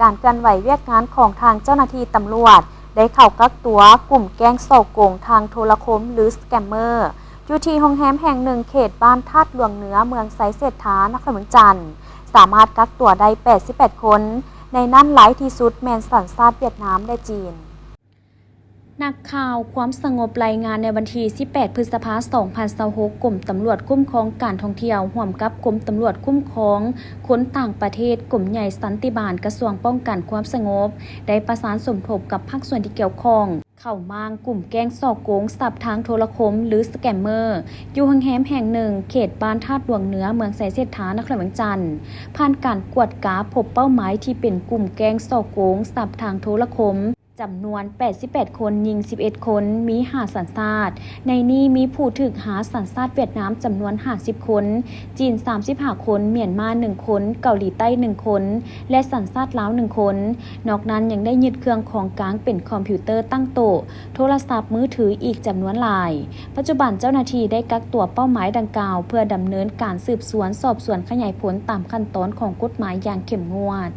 การเคลื่อนไหวเวียกงานของทางเจ้าหน้าที่ตำรวจได้เข้ากักตัวกลุ่มแก๊งส่อโกงทางโทรคมหรือสแกมเมอร์อยู่ที่โรงแรมแห่งหนึ่งเขตบ้านธาตุหลวงเหนือเมืองไซเศรษฐานครเมืองจันทร์สามารถกักตัวได้88คนในนั้นหลายที่สุดแมนสัญชาติเวียดนามและจีนนักข่าวความสงบรายงานในวันที่ 18 พฤษภาคม 2026 กรมตำรวจคุ้มครองการท่องเที่ยวร่วมกับกรมตำรวจคุ้มครองคนต่างประเทศกลุ่มใหญ่สันติบาลกระทรวงป้องกันความสงบได้ประสานสมทบกับภาคส่วนที่เกี่ยวข้องเข้ามางกลุ่มแก๊งส่อโกงสับทางโทรคมหรือสแกมเมอร์อยู่โรงแรมแห่งหนึ่งเขตบ้านธาตุหลวงเหนือเมืองไซเศรษฐานครเมืองจันทร์ผ่านการกวดกาพบเป้าหมายที่เป็นกลุ่มแก๊งส่อโกงสับทางโทรคมจำนวน 88 คนยิง 11 คนมี5สัญชาติในนี้มีผู้ถูกหาสัญชาติเวียดนามจำนวน 50 คนจีน 35 คนเมียนมา 1 คนเกาหลีใต้ 1 คนและสัญชาติลาว 1 คนนอกนั้นยังได้ยึดเครื่องของกลางเป็นคอมพิวเตอร์ตั้งโต๊ะโทรศัพท์มือถืออีกจำนวนหลายปัจจุบันเจ้าหน้าที่ได้กักตัวเป้าหมายดังกล่าวเพื่อดำเนินการสืบสวนสอบสวนขยายผลตามขั้นตอนของกฎหมายอย่างเข้มงวด